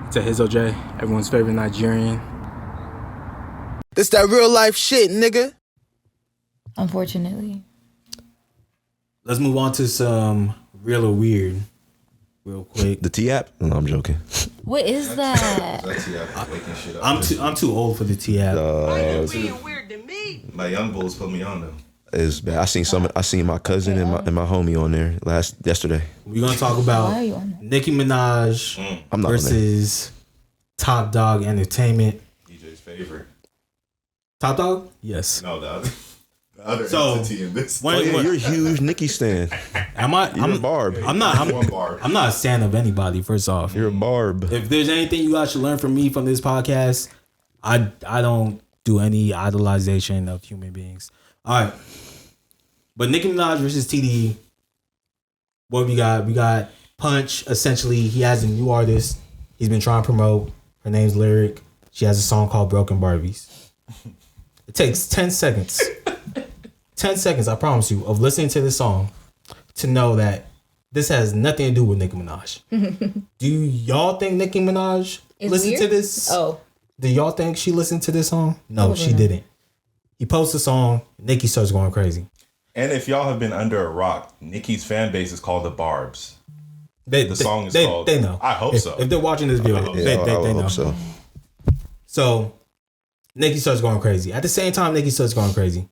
It's Ehizoje, everyone's favorite Nigerian. This that real life shit, nigga. Unfortunately. Let's move on to some real or weird real quick. The T-app? No, I'm joking. What is that? I'm too old for the T-app. Why you being weird to me? My young bulls put me on though. It's bad. I seen my cousin and my homie on there yesterday. We're gonna talk about Nicki Minaj versus Top Dog Entertainment. DJ's favorite. Top Dog? Yes. No, the other entity in this. You're a huge Nicki stan. Am I? You're a barb. I'm not a fan of anybody. First off, you're a barb. If there's anything you guys should learn from me from this podcast, I don't do any idolization of human beings. All right. But Nicki Minaj versus TDE. What we got? We got Punch. Essentially, he has a new artist he's been trying to promote. Her name's Lyric. She has a song called Broken Barbies. It takes 10 seconds. 10 seconds, I promise you, of listening to this song to know that this has nothing to do with Nicki Minaj. Do y'all think Nicki Minaj listened to this? Oh. Do y'all think she listened to this song? No, she didn't. He posts a song, Nicki starts going crazy. And if y'all have been under a rock, Nicki's fan base is called the Barbs. The song is called. They know. I hope so. If they're watching this video, they know. Hope so. So, Nicki starts going crazy. At the same time, Nicki starts going crazy.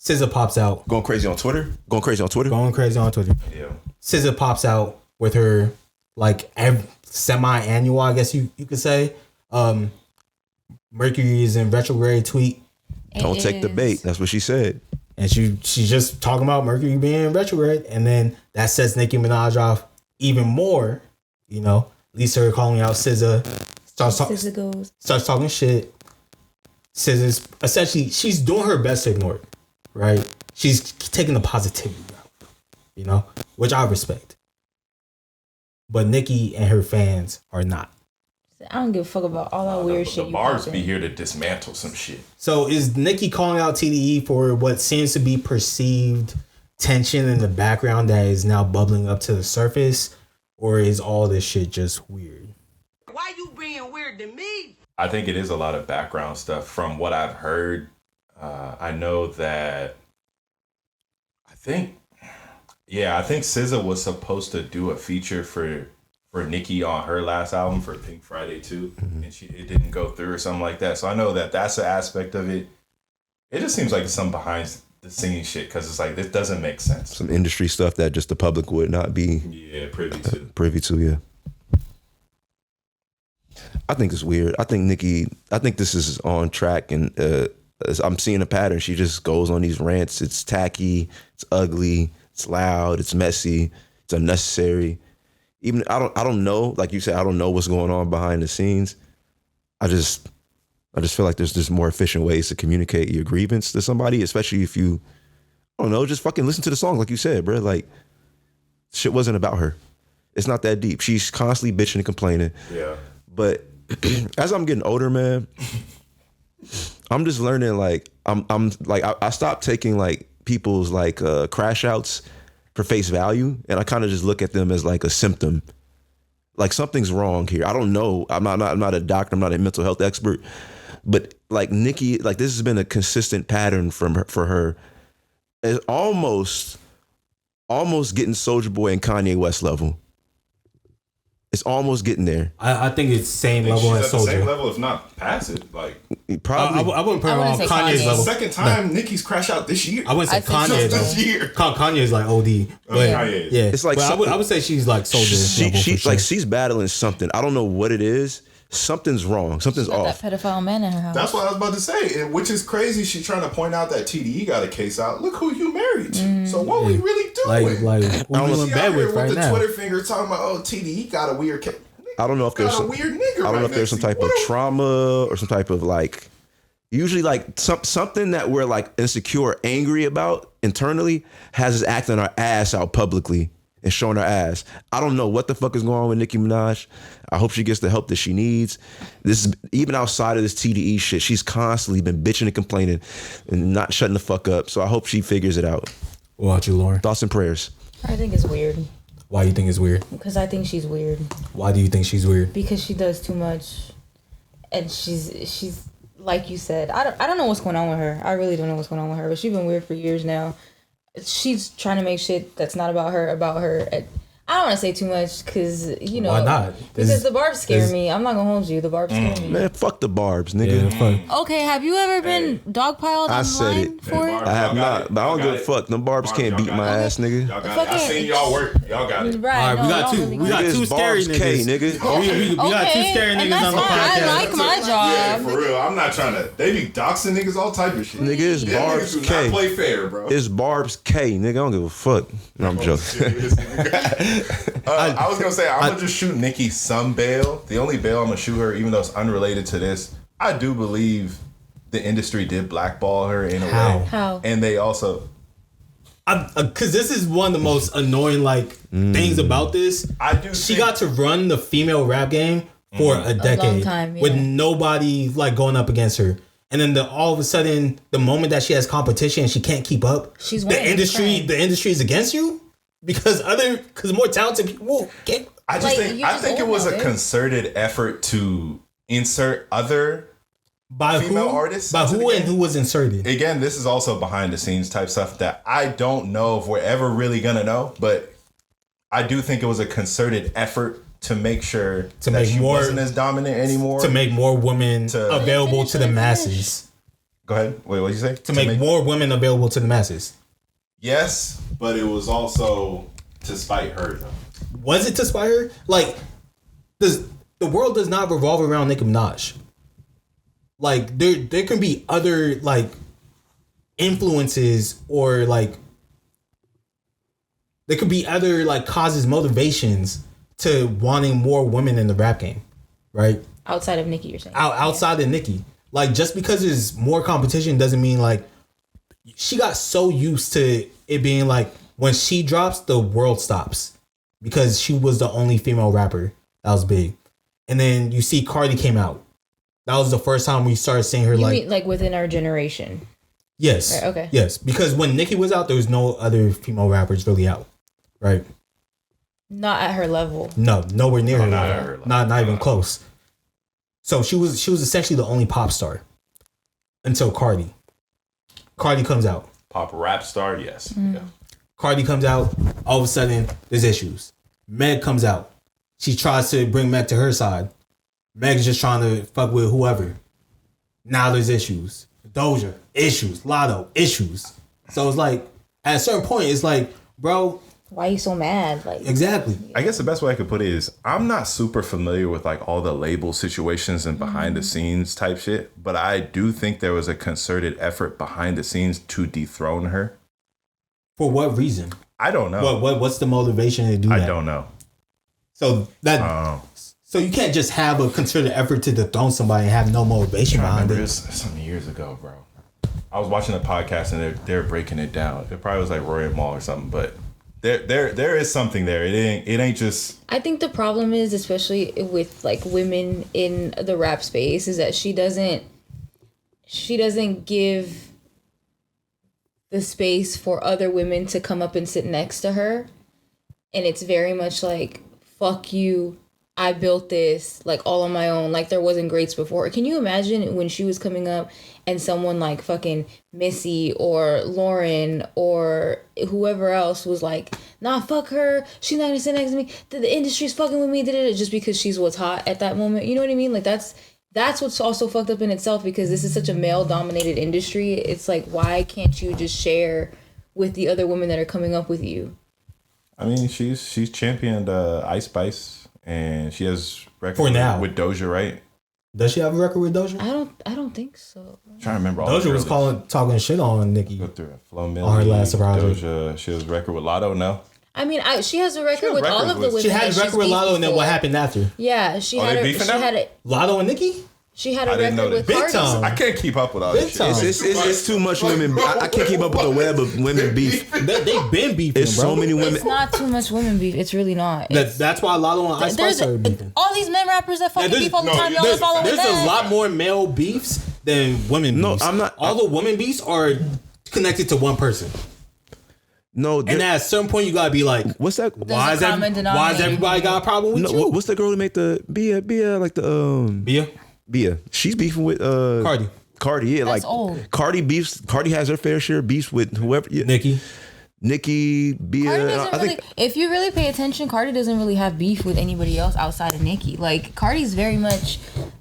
SZA pops out. Going crazy on Twitter? Going crazy on Twitter. Yeah. SZA pops out with her semi-annual, I guess you could say. Mercury is in retrograde tweet. Don't take the bait. That's what she said. And she's just talking about Mercury being retrograde. And then that sets Nicki Minaj off even more. You know, leads her calling out SZA. Starts talking shit. SZA's essentially, she's doing her best to ignore it. Right? She's taking the positivity route. You know? Which I respect. But Nicki and her fans are not. I don't give a fuck about all that weird shit. The Barbs be here to dismantle some shit. So is Nicki calling out TDE for what seems to be perceived tension in the background that is now bubbling up to the surface? Or is all this shit just weird? Why you being weird to me? I think it is a lot of background stuff from what I've heard. I know that I think SZA was supposed to do a feature for Nicki on her last album for Pink Friday too, and it didn't go through or something like that. So I know that that's an aspect of it. It just seems like some behind the scenes shit because it's like this doesn't make sense. Some industry stuff that just the public would not be privy to. Yeah. I think it's weird. I think this is on track, and I'm seeing a pattern. She just goes on these rants. It's tacky, it's ugly, it's loud, it's messy, it's unnecessary. Even I don't know, like you said, I don't know what's going on behind the scenes. I just feel like there's just more efficient ways to communicate your grievance to somebody, especially if you, I don't know, just fucking listen to the song, like you said, bro. Like, shit wasn't about her. It's not that deep. She's constantly bitching and complaining. Yeah. But as I'm getting older, man, I'm just learning. Like, I'm like I stopped taking like people's like crash outs for face value, and I kind of just look at them as like a symptom. Like something's wrong here. I don't know. I'm not a doctor. I'm not a mental health expert. But like Nicki, like this has been a consistent pattern for her. It's almost getting Soulja Boy and Kanye West level. It's almost getting there. I think it's same level as Soulja. Same level, if not past it. Like probably. I wouldn't put her on Kanye's level. Second time Nicki's crash out this year. I wouldn't say Kanye this year. Kanye's like OD. But Kanye is. Yeah, it's like I would say she's like Soulja. She's like she's battling something. I don't know what it is. Something's wrong. Something's off. That pedophile man in her house. That's what I was about to say, and which is crazy. She's trying to point out that TDE got a case out. Look who you married to. So what we really doing? Like what you in bed with right now? The Twitter finger talking about TDE got a weird case. I don't know if there's some type of trauma or some type of like, usually like something that we're like insecure, or angry about internally has us acting our ass out publicly and showing our ass. I don't know what the fuck is going on with Nicki Minaj. I hope she gets the help that she needs. This is even outside of this TDE shit. She's constantly been bitching and complaining and not shutting the fuck up. So I hope she figures it out. What about you, Loren? Thoughts and prayers. I think it's weird. Why do you think it's weird? Because I think she's weird. Why do you think she's weird? Because she does too much, and she's like you said. I don't know what's going on with her. I really don't know what's going on with her. But she's been weird for years now. She's trying to make shit that's not about her about her. I don't want to say too much because, you know. Why not? Because the barbs scare me. I'm not going to hold you. The barbs scare me. Man, fuck the barbs, nigga. Yeah, Okay, have you ever been dogpiled I said online it. for it? I have not, but I don't give a fuck. Them barbs can't beat my ass, nigga. Y'all got it. I seen y'all work. Y'all got it. Right, all right, we got two. We got two scary barbs K, niggas. nigga. We got two scary and niggas that's on the fine. podcast. I like my job. Yeah, for real. I'm not trying to. They be doxing niggas all type of shit. Nigga, it's Yeah, barbs niggas do K. not play fair, bro. It's barbs K, nigga. I don't give a fuck. No, I'm joking. I was gonna say I'm gonna just shoot Nicki some bail. The only bail I'm gonna shoot her, even though it's unrelated to this, I do believe the industry did blackball her in a way. How? And they also, Because this is one of the most annoying things about this. I do. She got to run the female rap game for a decade time, yeah. with nobody going up against her. And then all of a sudden, the moment that she has competition and she can't keep up, She's the winning, industry is against you because more talented people can't. I think it was a concerted effort to insert other female artists. By who and who was inserted? Again, this is also behind the scenes type stuff that I don't know if we're ever really gonna know, but I do think it was a concerted effort to make sure that she wasn't as dominant anymore. To make more women available to the masses. Go ahead. Wait, what did you say? To make more women available to the masses. Yes, but it was also to spite her though. Was it to spite her? The world does not revolve around Nicki Minaj. There can be other influences or there could be other causes, motivations to wanting more women in the rap game, right? Outside of Nicki, you're saying? Outside of Nicki. Just because there's more competition doesn't mean she got so used to it being when she drops, the world stops. Because she was the only female rapper that was big. And then you see Cardi came out. That was the first time we started seeing her You mean within our generation? Yes. Right, okay. Yes. Because when Nicki was out, there was no other female rappers really out. Right? Not at her level. No, nowhere near her not level. at her level. Not even close. So she was essentially the only pop star. Until Cardi. Cardi comes out. Pop rap star, yes. Mm. Yeah. Cardi comes out, all of a sudden, there's issues. Meg comes out. She tries to bring Meg to her side. Meg's just trying to fuck with whoever. Now there's issues. Doja, issues. Lotto, issues. So it's at a certain point, it's bro. Why are you so mad? Exactly. I guess the best way I could put it is I'm not super familiar with all the label situations and behind the scenes type shit, but I do think there was a concerted effort behind the scenes to dethrone her. For what reason? I don't know. What's the motivation to do that? I don't know. So so you can't just have a concerted effort to dethrone somebody and have no motivation behind it. Some years ago, bro. I was watching a podcast and they're breaking it down. It probably was Loren Elle or something, but there is something there. It ain't just. I think the problem is, especially with women in the rap space, is that she doesn't give the space for other women to come up and sit next to her. And it's very much fuck you, I built this all on my own. There wasn't greats before. Can you imagine when she was coming up and someone fucking Missy or Lauren or whoever else was nah, fuck her, she's not gonna sit next to me, the industry's fucking with me, just because she's what's hot at that moment. You know what I mean? That's what's also fucked up in itself, because this is such a male-dominated industry. It's why can't you just share with the other women that are coming up with you? I mean, she's championed Ice Spice, and she has record For now. with Doja, right? Does she have a record with Doja? I don't think so. I'm trying to remember. Doja was talking shit on Nicki. Go through it. Flo Milli, On her last project. Doja. She has a record with Lotto. No. I mean, she has a record with all of the women. She had a record with Lotto, and then what happened after? Yeah, she had Lotto and Nicki? She had a I didn't know record with that. Big Cardi. time. I can't keep up with all Big this time. shit. It's too much women. I can't keep up with the web of women beef. They've been beefing, It's bro. so many women. It's not too much women beef. It's really not. That's why Lotto and Ice Spice started beefing. All these men rappers that fucking beef all the time. Y'all follow There's a lot more male beefs than women beefs. No, I'm not. All the women beefs are connected to one person. No, And at a certain point, you gotta be like, what's that? why is everybody got a problem with you? What's the girl who make the Bia like the Bia? She's beefing with Cardi, yeah, That's like old. Cardi has her fair share of beefs with whoever. Yeah. Nicki, Bia. Cardi doesn't really, if you really pay attention, Cardi doesn't really have beef with anybody else outside of Nicki. Like, Cardi's very much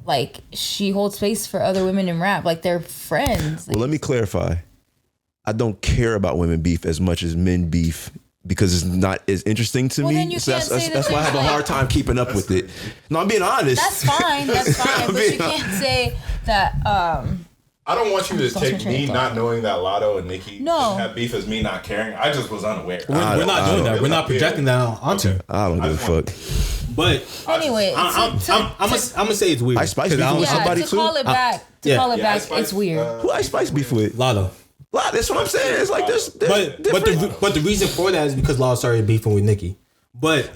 like, she holds space for other women in rap. Like, they're friends. Like, Well, let me clarify. I don't care about women beef as much as men beef because it's not as interesting to Well, me. then you So can't say that's that why I have a there's, hard time keeping up with it. No, I'm being honest. that's fine. That's fine. But you can't say that. I don't want you to lost my take train me of thought. not knowing that Lotto and Nicki No. have beef as me not caring. I just was unaware. We're not doing that. We're not projecting that onto you. I don't give a fuck. But Anyway, I'm gonna say it's weird. Ice Spice beefing with somebody to too. call it back, call it back, Ice Spice, it's weird. Who Ice Spice beef with? Lotto. That's what I'm saying. It's like this. But the reason for that is because Lotto started beefing with Nicki. But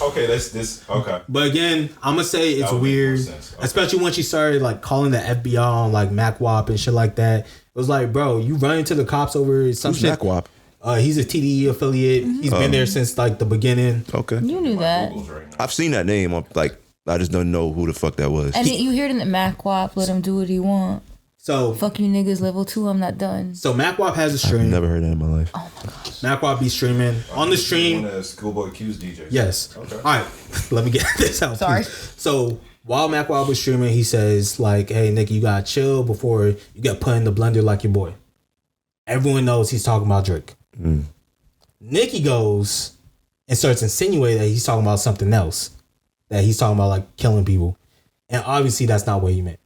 Okay, this okay. But again, I'm gonna say it's That would make more weird, sense. Okay. especially when she started like calling the FBI on like MacWap and shit like that. It was like, bro, you run into the cops over some Who's shit. MacWap? He's a TDE affiliate. He's been there since like the beginning. Okay, You knew that. Google's right now. I've seen that name. I'm like, I just don't know who the fuck that was. And you hear it in the MacWap, let him do what he want. So Fuck you niggas, level 2, I'm not done. so MacWap has a I've stream. never heard that in my life. Oh my gosh. MacWap be streaming on the stream. One of the Schoolboy Q's DJs. Yes. Okay. All right. Let me get this out. Sorry. Please. So while MacWap was streaming, he says like, "Hey, Nicki, you gotta chill before you get put in the blender like your boy." Everyone knows he's talking about Drake. Nicki goes and starts insinuating that he's talking about something else. That he's talking about like killing people, and obviously that's not what he meant.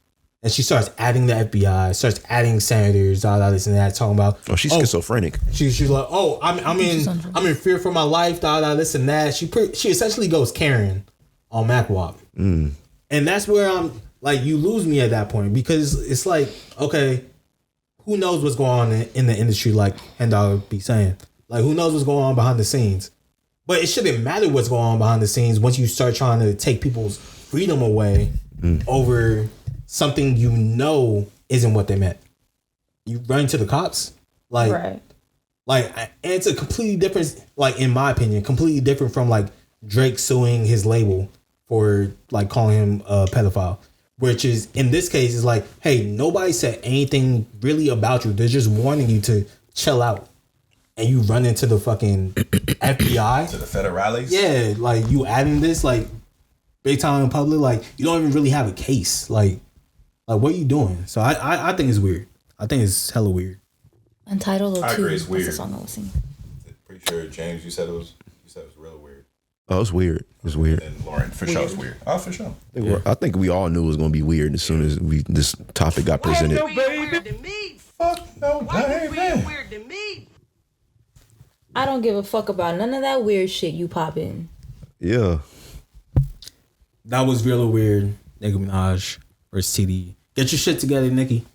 And she starts adding the FBI, starts adding senators, this and that, talking about. Oh, she's schizophrenic. She's like, oh, I'm in fear for my life, this and that. She essentially goes Karen on MacWap, and that's where I'm like, you lose me at that point because it's like, okay, who knows what's going on in the industry? Like Henndawg be saying, like who knows what's going on behind the scenes? But it shouldn't matter what's going on behind the scenes once you start trying to take people's freedom away over something you know isn't what they meant. You run to the cops, like, Right. like, and it's a completely different, like, in my opinion, completely different from like Drake suing his label for like calling him a pedophile, which is in this case is like, hey, nobody said anything really about you. They're just warning you to chill out, and you run into the fucking FBI. To the federales. Yeah, like you adding this like big time in public, like you don't even really have a case, like what are you doing? So I think it's weird. I think it's hella weird. Untitled I 2. agree, it's That's weird. the song I was singing. Pretty sure James, you said it was real weird. Oh, it's weird. It's weird. And Loren, for sure, it's weird. Oh, for sure. I think we all knew it was going to be weird as soon as this topic got presented. Weird to me. Fuck no, baby. Weird to me. I don't give a fuck about none of that weird shit you pop in. Yeah. That was really weird. Nicki Minaj versus TDE. Get your shit together, Nicki.